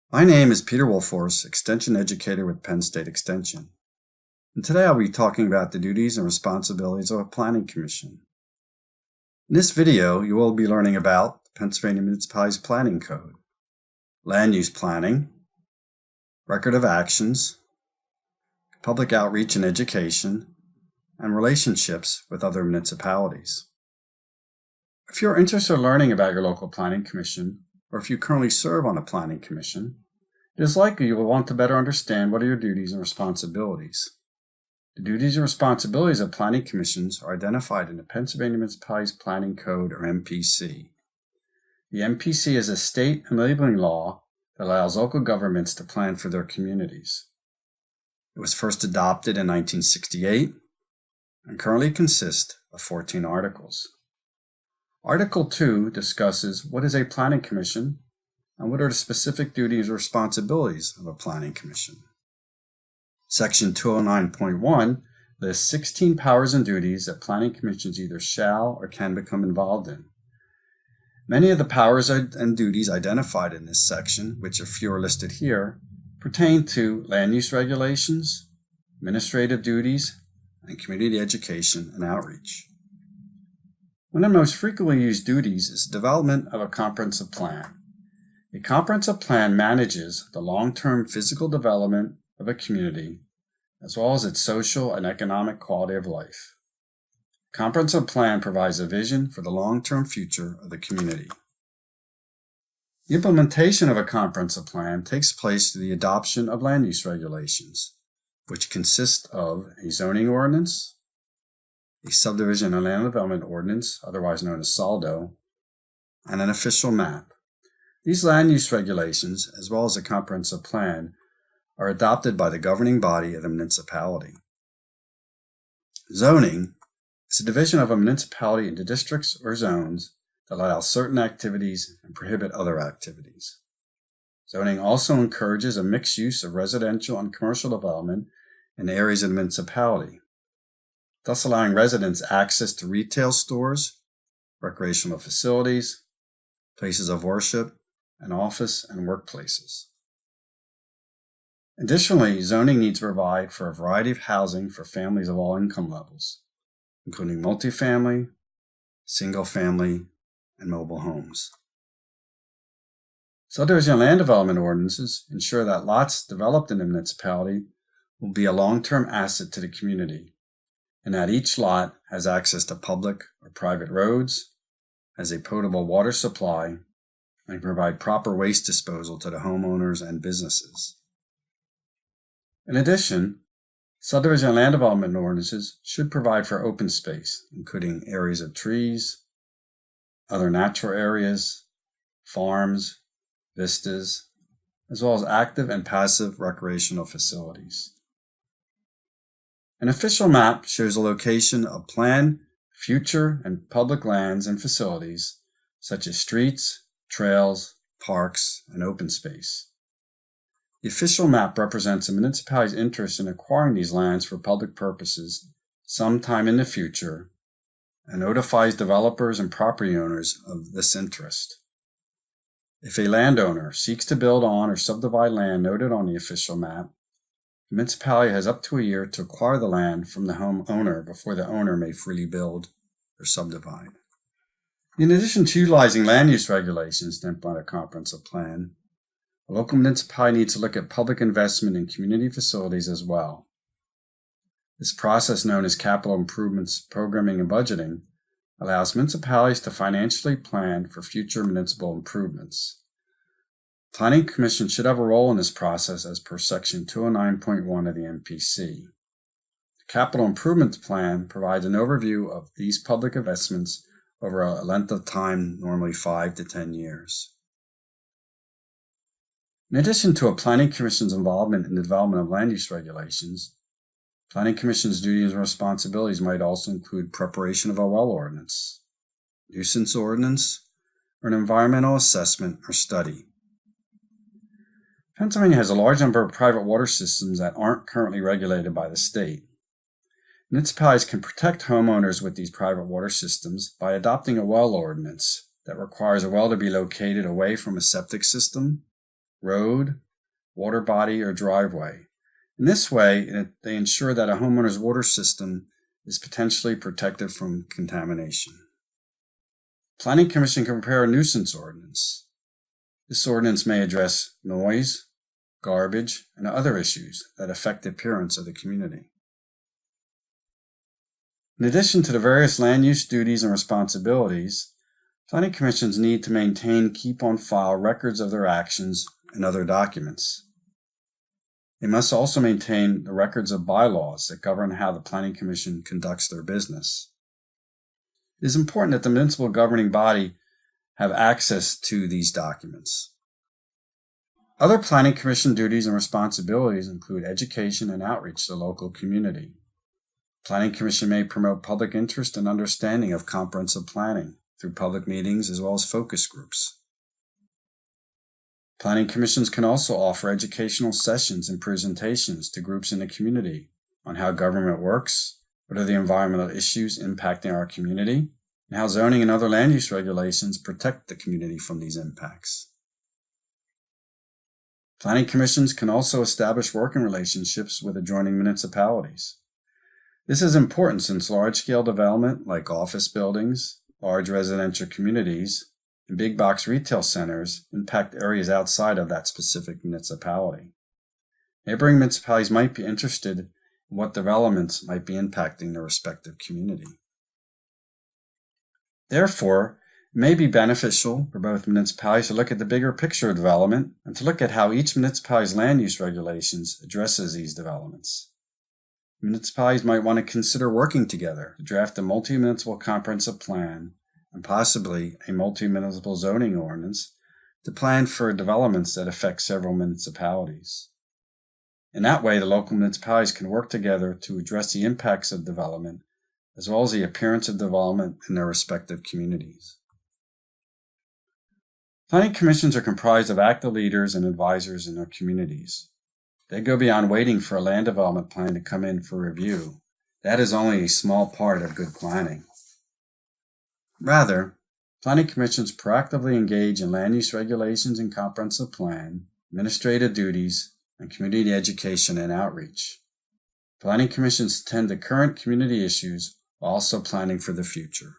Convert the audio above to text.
My name is Peter Wolfhorse, Extension Educator with Penn State Extension. And today I'll be talking about the duties and responsibilities of a Planning Commission. In this video, you will be learning about the Pennsylvania Municipalities Planning Code, land use planning, record of actions, public outreach and education, and relationships with other municipalities. If you're interested in learning about your local planning commission, or if you currently serve on a planning commission, it is likely you will want to better understand what are your duties and responsibilities. The duties and responsibilities of planning commissions are identified in the Pennsylvania Municipalities Planning Code, or MPC. The MPC is a state enabling law that allows local governments to plan for their communities. It was first adopted in 1968 and currently consists of 14 articles. Article 2 discusses what is a planning commission and what are the specific duties or responsibilities of a planning commission. Section 209.1 lists 16 powers and duties that planning commissions either shall or can become involved in. Many of the powers and duties identified in this section, which a few are listed here, pertain to land use regulations, administrative duties, and community education and outreach. One of the most frequently used duties is the development of a comprehensive plan. A comprehensive plan manages the long-term physical development of a community, as well as its social and economic quality of life. A comprehensive plan provides a vision for the long-term future of the community. The implementation of a comprehensive plan takes place through the adoption of land use regulations, which consist of a zoning ordinance, a subdivision and land development ordinance, otherwise known as SALDO, and an official map. These land use regulations, as well as a comprehensive plan, are adopted by the governing body of the municipality. Zoning is a division of a municipality into districts or zones that allow certain activities and prohibit other activities. Zoning also encourages a mixed use of residential and commercial development in areas of the municipality, thus allowing residents access to retail stores, recreational facilities, places of worship, and office and workplaces. Additionally, zoning needs to provide for a variety of housing for families of all income levels, including multifamily, single-family, and mobile homes. Subdivision and land development ordinances ensure that lots developed in the municipality will be a long-term asset to the community, and that each lot has access to public or private roads, has a potable water supply, and can provide proper waste disposal to the homeowners and businesses. In addition, subdivision and land development ordinances should provide for open space, including areas of trees, other natural areas, farms, vistas, as well as active and passive recreational facilities. An official map shows the location of planned, future, and public lands and facilities, such as streets, trails, parks, and open space. The official map represents a municipality's interest in acquiring these lands for public purposes sometime in the future and notifies developers and property owners of this interest. If a landowner seeks to build on or subdivide land noted on the official map, the municipality has up to a year to acquire the land from the homeowner before the owner may freely build or subdivide. In addition to utilizing land use regulations to implement a comprehensive plan, a local municipality needs to look at public investment in community facilities as well. This process, known as capital improvements programming and budgeting, allows municipalities to financially plan for future municipal improvements. Planning Commission should have a role in this process as per Section 209.1 of the MPC. The Capital Improvements Plan provides an overview of these public investments over a length of time, normally 5 to 10 years. In addition to a Planning Commission's involvement in the development of land use regulations, Planning Commission's duties and responsibilities might also include preparation of a well ordinance, nuisance ordinance, or an environmental assessment or study. Pennsylvania has a large number of private water systems that aren't currently regulated by the state. Municipalities can protect homeowners with these private water systems by adopting a well ordinance that requires a well to be located away from a septic system, road, water body, or driveway. In this way, they ensure that a homeowner's water system is potentially protected from contamination. Planning Commission can prepare a nuisance ordinance. This ordinance may address noise, garbage, and other issues that affect the appearance of the community. In addition to the various land use duties and responsibilities, planning commissions need to keep on file records of their actions and other documents. They must also maintain the records of bylaws that govern how the planning commission conducts their business. It is important that the municipal governing body have access to these documents. Other planning commission duties and responsibilities include education and outreach to the local community. Planning Commission may promote public interest and understanding of comprehensive planning through public meetings as well as focus groups. Planning commissions can also offer educational sessions and presentations to groups in the community on how government works, what are the environmental issues impacting our community, and how zoning and other land use regulations protect the community from these impacts. Planning commissions can also establish working relationships with adjoining municipalities. This is important since large-scale development like office buildings, large residential communities, and big box retail centers impact areas outside of that specific municipality. Neighboring municipalities might be interested in what developments might be impacting their respective community. Therefore, it may be beneficial for both municipalities to look at the bigger picture of development and to look at how each municipality's land use regulations addresses these developments. Municipalities might want to consider working together to draft a multi-municipal comprehensive plan and possibly a multi-municipal zoning ordinance to plan for developments that affect several municipalities. In that way, the local municipalities can work together to address the impacts of development as well as the appearance of development in their respective communities. Planning commissions are comprised of active leaders and advisors in their communities. They go beyond waiting for a land development plan to come in for review. That is only a small part of good planning. Rather, planning commissions proactively engage in land use regulations and comprehensive plan, administrative duties, and community education and outreach. Planning commissions attend to current community issues while also planning for the future.